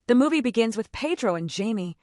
The movie begins with Pedro and Jamie,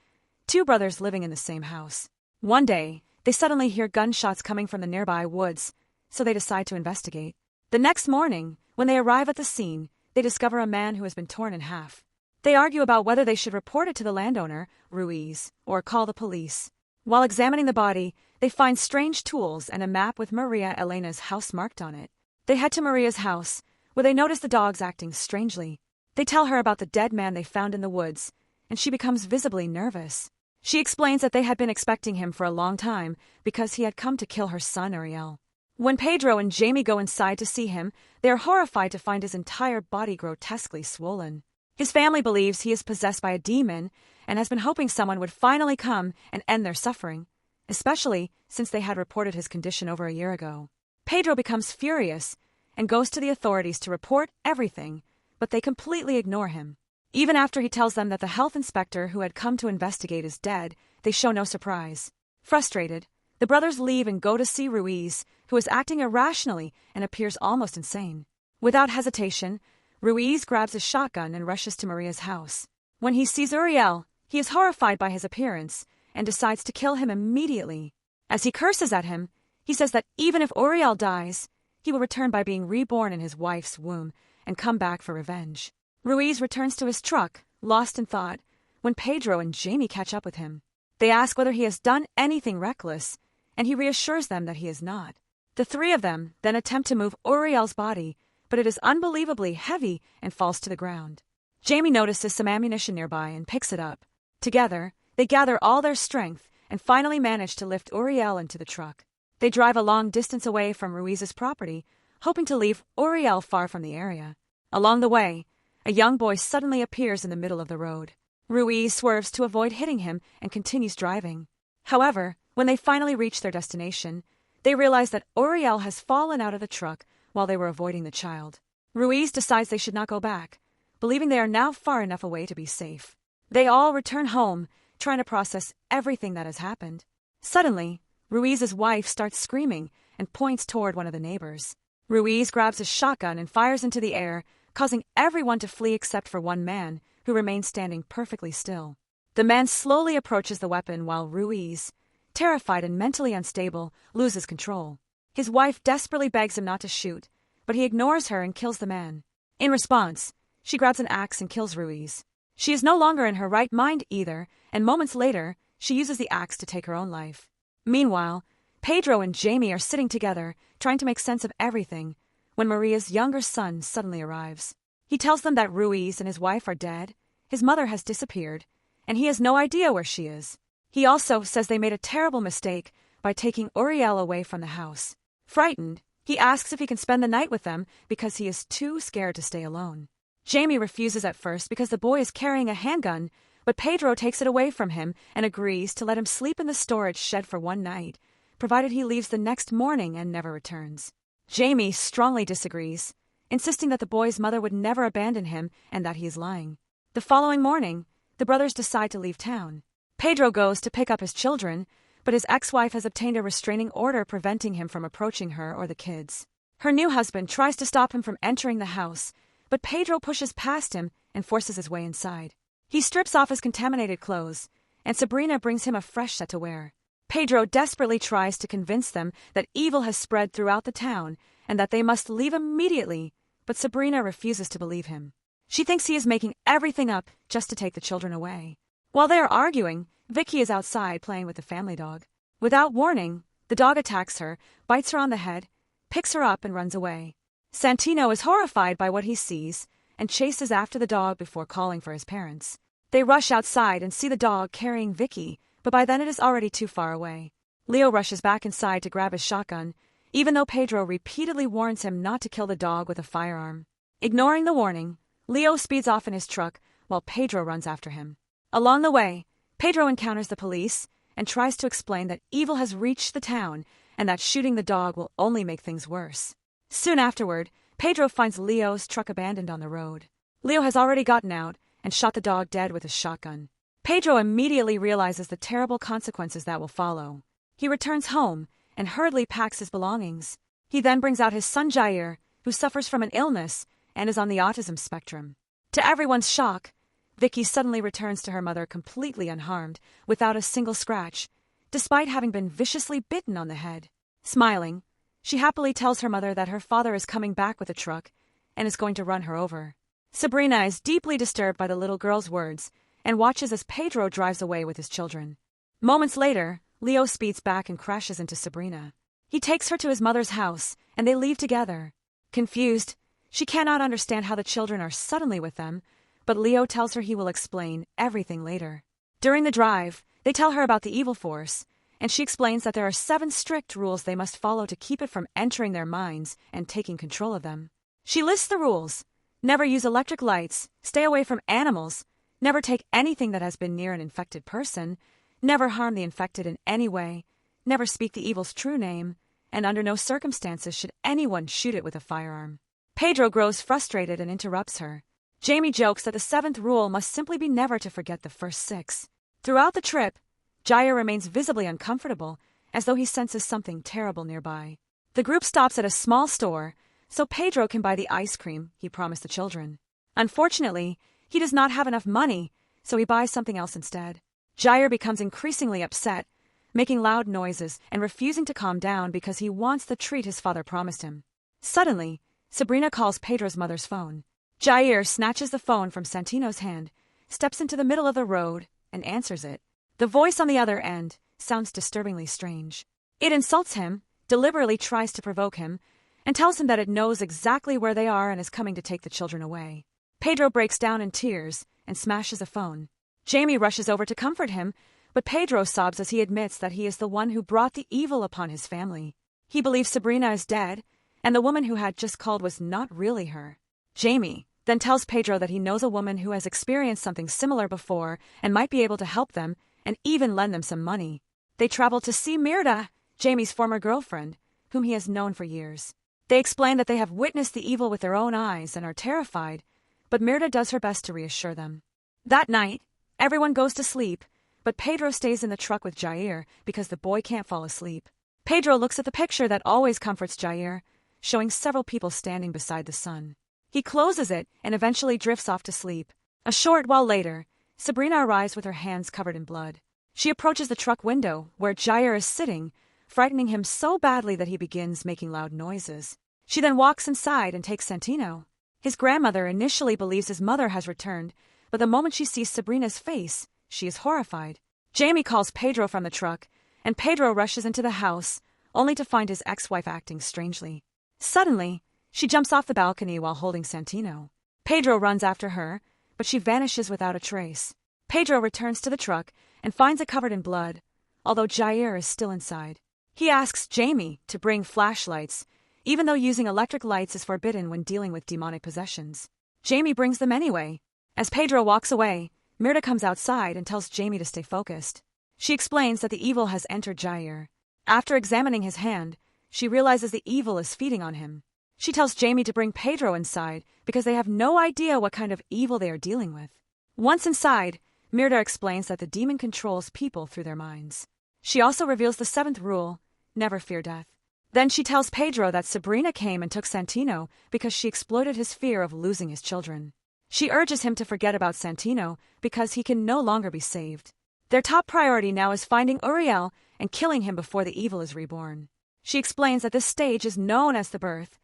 two brothers living in the same house. One day, they suddenly hear gunshots coming from the nearby woods, so they decide to investigate. The next morning, when they arrive at the scene, they discover a man who has been torn in half. They argue about whether they should report it to the landowner, Ruiz, or call the police. While examining the body, they find strange tools and a map with Maria Elena's house marked on it. They head to Maria's house, where they notice the dogs acting strangely. They tell her about the dead man they found in the woods, and she becomes visibly nervous. She explains that they had been expecting him for a long time because he had come to kill her son Uriel. When Pedro and Jamie go inside to see him, they are horrified to find his entire body grotesquely swollen. His family believes he is possessed by a demon and has been hoping someone would finally come and end their suffering, especially since they had reported his condition over a year ago. Pedro becomes furious and goes to the authorities to report everything, but they completely ignore him. Even after he tells them that the health inspector who had come to investigate is dead, they show no surprise. Frustrated, the brothers leave and go to see Ruiz, who is acting irrationally and appears almost insane. Without hesitation, Ruiz grabs a shotgun and rushes to Maria's house. When he sees Uriel, he is horrified by his appearance and decides to kill him immediately. As he curses at him, he says that even if Uriel dies, he will return by being reborn in his wife's womb and come back for revenge. Ruiz returns to his truck, lost in thought, when Pedro and Jamie catch up with him. They ask whether he has done anything reckless, and he reassures them that he has not. The three of them then attempt to move Uriel's body, but it is unbelievably heavy and falls to the ground. Jamie notices some ammunition nearby and picks it up. Together, they gather all their strength and finally manage to lift Uriel into the truck. They drive a long distance away from Ruiz's property, hoping to leave Uriel far from the area. Along the way, a young boy suddenly appears in the middle of the road. Ruiz swerves to avoid hitting him and continues driving. However, when they finally reach their destination, they realize that Uriel has fallen out of the truck while they were avoiding the child. Ruiz decides they should not go back, believing they are now far enough away to be safe. They all return home, trying to process everything that has happened. Suddenly, Ruiz's wife starts screaming and points toward one of the neighbors. Ruiz grabs a shotgun and fires into the air, causing everyone to flee except for one man, who remains standing perfectly still. The man slowly approaches the weapon while Ruiz, terrified and mentally unstable, loses control. His wife desperately begs him not to shoot, but he ignores her and kills the man. In response, she grabs an axe and kills Ruiz. She is no longer in her right mind either, and moments later, she uses the axe to take her own life. Meanwhile, Pedro and Jamie are sitting together, trying to make sense of everything, when Maria's younger son suddenly arrives. He tells them that Ruiz and his wife are dead, his mother has disappeared, and he has no idea where she is. He also says they made a terrible mistake by taking Uriel away from the house. Frightened, he asks if he can spend the night with them because he is too scared to stay alone. Jamie refuses at first because the boy is carrying a handgun, but Pedro takes it away from him and agrees to let him sleep in the storage shed for one night, provided he leaves the next morning and never returns. Jamie strongly disagrees, insisting that the boy's mother would never abandon him and that he is lying. The following morning, the brothers decide to leave town. Pedro goes to pick up his children, but his ex-wife has obtained a restraining order preventing him from approaching her or the kids. Her new husband tries to stop him from entering the house, but Pedro pushes past him and forces his way inside. He strips off his contaminated clothes, and Sabrina brings him a fresh set to wear. Pedro desperately tries to convince them that evil has spread throughout the town and that they must leave immediately, but Sabrina refuses to believe him. She thinks he is making everything up just to take the children away. While they are arguing, Vicky is outside playing with the family dog. Without warning, the dog attacks her, bites her on the head, picks her up and runs away. Santino is horrified by what he sees and chases after the dog before calling for his parents. They rush outside and see the dog carrying Vicky, but by then it is already too far away. Leo rushes back inside to grab his shotgun, even though Pedro repeatedly warns him not to kill the dog with a firearm. Ignoring the warning, Leo speeds off in his truck while Pedro runs after him. Along the way, Pedro encounters the police and tries to explain that evil has reached the town and that shooting the dog will only make things worse. Soon afterward, Pedro finds Leo's truck abandoned on the road. Leo has already gotten out and shot the dog dead with his shotgun. Pedro immediately realizes the terrible consequences that will follow. He returns home and hurriedly packs his belongings. He then brings out his son Jair, who suffers from an illness and is on the autism spectrum. To everyone's shock, Vicky suddenly returns to her mother completely unharmed, without a single scratch, despite having been viciously bitten on the head. Smiling, she happily tells her mother that her father is coming back with a truck and is going to run her over. Sabrina is deeply disturbed by the little girl's words and watches as Pedro drives away with his children. Moments later, Leo speeds back and crashes into Sabrina. He takes her to his mother's house, and they leave together. Confused, she cannot understand how the children are suddenly with them, but Leo tells her he will explain everything later. During the drive, they tell her about the evil force, and she explains that there are 7 strict rules they must follow to keep it from entering their minds and taking control of them. She lists the rules: never use electric lights, stay away from animals, never take anything that has been near an infected person, never harm the infected in any way, never speak the evil's true name, and under no circumstances should anyone shoot it with a firearm. Pedro grows frustrated and interrupts her. Jamie jokes that the 7th rule must simply be never to forget the first 6. Throughout the trip, Jair remains visibly uncomfortable, as though he senses something terrible nearby. The group stops at a small store, so Pedro can buy the ice cream he promised the children. Unfortunately, he does not have enough money, so he buys something else instead. Jair becomes increasingly upset, making loud noises and refusing to calm down because he wants the treat his father promised him. Suddenly, Sabrina calls Pedro's mother's phone. Jair snatches the phone from Santino's hand, steps into the middle of the road, and answers it. The voice on the other end sounds disturbingly strange. It insults him, deliberately tries to provoke him, and tells him that it knows exactly where they are and is coming to take the children away. Pedro breaks down in tears and smashes the phone. Jamie rushes over to comfort him, but Pedro sobs as he admits that he is the one who brought the evil upon his family. He believes Sabrina is dead, and the woman who had just called was not really her. Jamie then tells Pedro that he knows a woman who has experienced something similar before and might be able to help them and even lend them some money. They travel to see Mirda, Jamie's former girlfriend, whom he has known for years. They explain that they have witnessed the evil with their own eyes and are terrified, but Mirda does her best to reassure them. That night, everyone goes to sleep, but Pedro stays in the truck with Jair because the boy can't fall asleep. Pedro looks at the picture that always comforts Jair, showing several people standing beside the sun. He closes it and eventually drifts off to sleep. A short while later, Sabrina arrives with her hands covered in blood. She approaches the truck window, where Jair is sitting, frightening him so badly that he begins making loud noises. She then walks inside and takes Santino. His grandmother initially believes his mother has returned, but the moment she sees Sabrina's face, she is horrified. Jamie calls Pedro from the truck, and Pedro rushes into the house, only to find his ex-wife acting strangely. Suddenly, she jumps off the balcony while holding Santino. Pedro runs after her, but she vanishes without a trace. Pedro returns to the truck and finds it covered in blood, although Jair is still inside. He asks Jamie to bring flashlights, even though using electric lights is forbidden when dealing with demonic possessions. Jamie brings them anyway. As Pedro walks away, Mirda comes outside and tells Jamie to stay focused. She explains that the evil has entered Jair. After examining his hand, she realizes the evil is feeding on him. She tells Jamie to bring Pedro inside because they have no idea what kind of evil they are dealing with. Once inside, Mirda explains that the demon controls people through their minds. She also reveals the 7th rule, never fear death. Then she tells Pedro that Sabrina came and took Santino because she exploited his fear of losing his children. She urges him to forget about Santino because he can no longer be saved. Their top priority now is finding Uriel and killing him before the evil is reborn. She explains that this stage is known as the birth,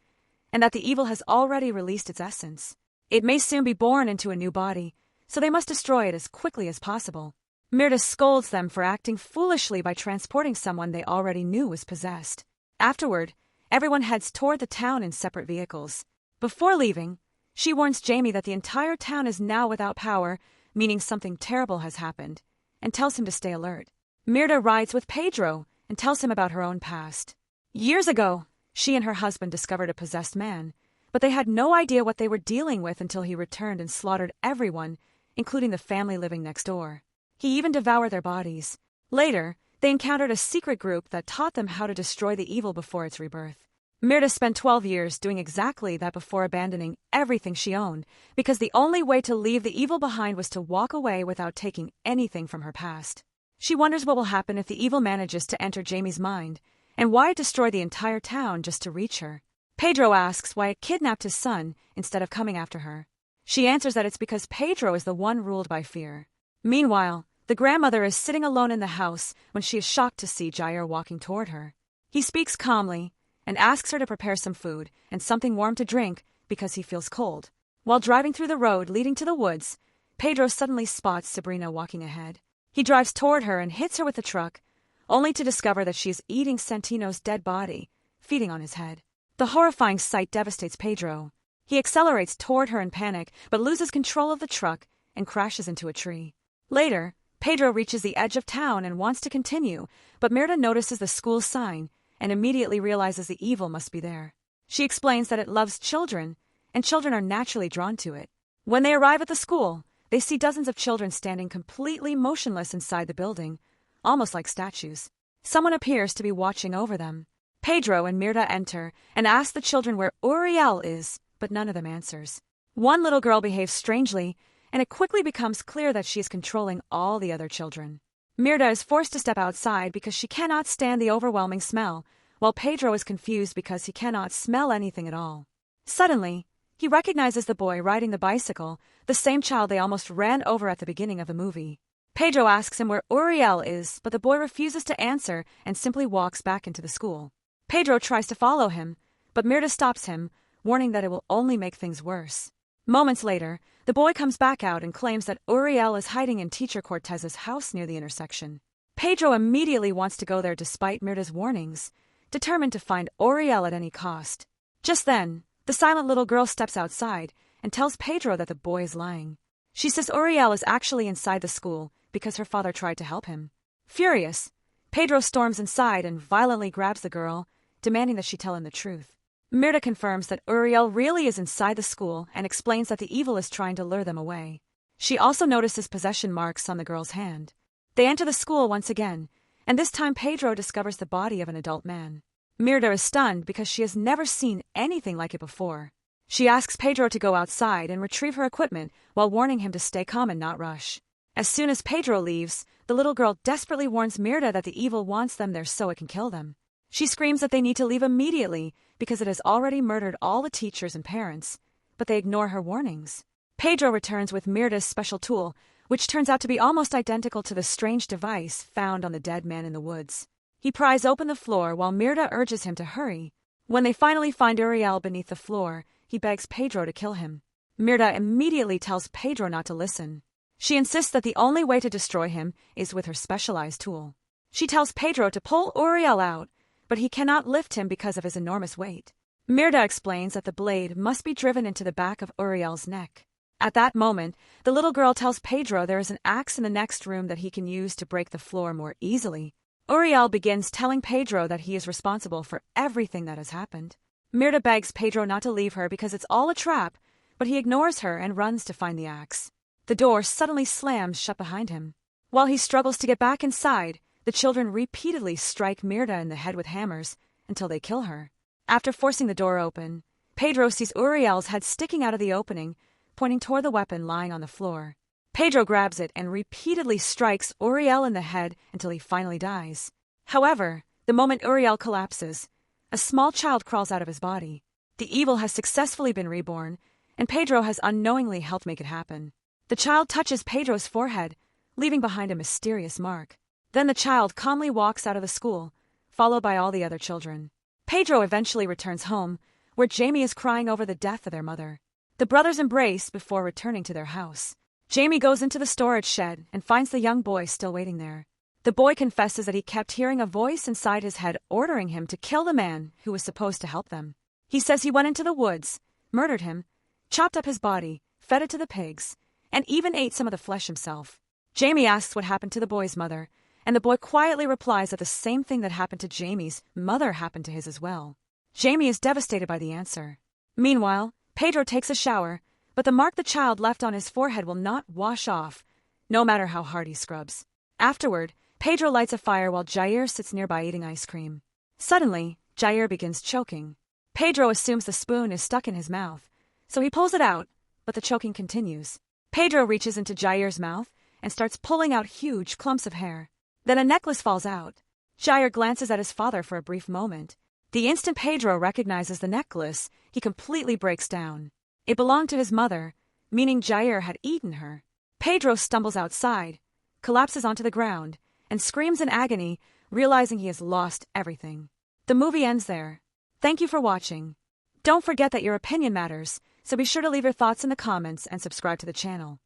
and that the evil has already released its essence. It may soon be born into a new body, so they must destroy it as quickly as possible. Mirda scolds them for acting foolishly by transporting someone they already knew was possessed. Afterward, everyone heads toward the town in separate vehicles. Before leaving, she warns Jamie that the entire town is now without power, meaning something terrible has happened, and tells him to stay alert. Mirda rides with Pedro and tells him about her own past. Years ago, she and her husband discovered a possessed man, but they had no idea what they were dealing with until he returned and slaughtered everyone, including the family living next door. He even devoured their bodies. Later, they encountered a secret group that taught them how to destroy the evil before its rebirth. Mirda spent 12 years doing exactly that before abandoning everything she owned, because the only way to leave the evil behind was to walk away without taking anything from her past. She wonders what will happen if the evil manages to enter Jamie's mind, and why it destroyed the entire town just to reach her. Pedro asks why it kidnapped his son instead of coming after her. She answers that it's because Pedro is the one ruled by fear. Meanwhile, the grandmother is sitting alone in the house when she is shocked to see Jair walking toward her. He speaks calmly and asks her to prepare some food and something warm to drink because he feels cold. While driving through the road leading to the woods, Pedro suddenly spots Sabrina walking ahead. He drives toward her and hits her with the truck, only to discover that she is eating Santino's dead body, feeding on his head. The horrifying sight devastates Pedro. He accelerates toward her in panic, but loses control of the truck and crashes into a tree. Later, Pedro reaches the edge of town and wants to continue, but Mirta notices the school sign and immediately realizes the evil must be there. She explains that it loves children, and children are naturally drawn to it. When they arrive at the school, they see dozens of children standing completely motionless inside the building, almost like statues. Someone appears to be watching over them. Pedro and Mirta enter and ask the children where Uriel is, but none of them answers. One little girl behaves strangely, and it quickly becomes clear that she is controlling all the other children. Mirta is forced to step outside because she cannot stand the overwhelming smell, while Pedro is confused because he cannot smell anything at all. Suddenly, he recognizes the boy riding the bicycle, the same child they almost ran over at the beginning of the movie. Pedro asks him where Uriel is, but the boy refuses to answer and simply walks back into the school. Pedro tries to follow him, but Mirta stops him, warning that it will only make things worse. Moments later, the boy comes back out and claims that Uriel is hiding in Teacher Cortez's house near the intersection. Pedro immediately wants to go there despite Mirta's warnings, determined to find Uriel at any cost. Just then, the silent little girl steps outside and tells Pedro that the boy is lying. She says Uriel is actually inside the school because her father tried to help him. Furious, Pedro storms inside and violently grabs the girl, demanding that she tell him the truth. Mirta confirms that Uriel really is inside the school and explains that the evil is trying to lure them away. She also notices possession marks on the girl's hand. They enter the school once again, and this time Pedro discovers the body of an adult man. Mirta is stunned because she has never seen anything like it before. She asks Pedro to go outside and retrieve her equipment while warning him to stay calm and not rush. As soon as Pedro leaves, the little girl desperately warns Mirta that the evil wants them there so it can kill them. She screams that they need to leave immediately because it has already murdered all the teachers and parents, but they ignore her warnings. Pedro returns with Mirta's special tool, which turns out to be almost identical to the strange device found on the dead man in the woods. He pries open the floor while Mirta urges him to hurry. When they finally find Uriel beneath the floor, he begs Pedro to kill him. Mirta immediately tells Pedro not to listen. She insists that the only way to destroy him is with her specialized tool. She tells Pedro to pull Uriel out, but he cannot lift him because of his enormous weight. Mirta explains that the blade must be driven into the back of Uriel's neck. At that moment, the little girl tells Pedro there is an axe in the next room that he can use to break the floor more easily. Uriel begins telling Pedro that he is responsible for everything that has happened. Mirta begs Pedro not to leave her because it's all a trap, but he ignores her and runs to find the axe. The door suddenly slams shut behind him. While he struggles to get back inside, the children repeatedly strike Mirta in the head with hammers until they kill her. After forcing the door open, Pedro sees Uriel's head sticking out of the opening, pointing toward the weapon lying on the floor. Pedro grabs it and repeatedly strikes Uriel in the head until he finally dies. However, the moment Uriel collapses, a small child crawls out of his body. The evil has successfully been reborn, and Pedro has unknowingly helped make it happen. The child touches Pedro's forehead, leaving behind a mysterious mark. Then the child calmly walks out of the school, followed by all the other children. Pedro eventually returns home, where Jamie is crying over the death of their mother. The brothers embrace before returning to their house. Jamie goes into the storage shed and finds the young boy still waiting there. The boy confesses that he kept hearing a voice inside his head ordering him to kill the man who was supposed to help them. He says he went into the woods, murdered him, chopped up his body, fed it to the pigs, and even ate some of the flesh himself. Jamie asks what happened to the boy's mother, and the boy quietly replies that the same thing that happened to Jamie's mother happened to his as well. Jamie is devastated by the answer. Meanwhile, Pedro takes a shower, but the mark the child left on his forehead will not wash off, no matter how hard he scrubs. Afterward, Pedro lights a fire while Jair sits nearby eating ice cream. Suddenly, Jair begins choking. Pedro assumes the spoon is stuck in his mouth, so he pulls it out, but the choking continues. Pedro reaches into Jair's mouth and starts pulling out huge clumps of hair. Then a necklace falls out. Jair glances at his father for a brief moment. The instant Pedro recognizes the necklace, he completely breaks down. It belonged to his mother, meaning Jair had eaten her. Pedro stumbles outside, collapses onto the ground, and screams in agony, realizing he has lost everything. The movie ends there. Thank you for watching. Don't forget that your opinion matters, so be sure to leave your thoughts in the comments and subscribe to the channel.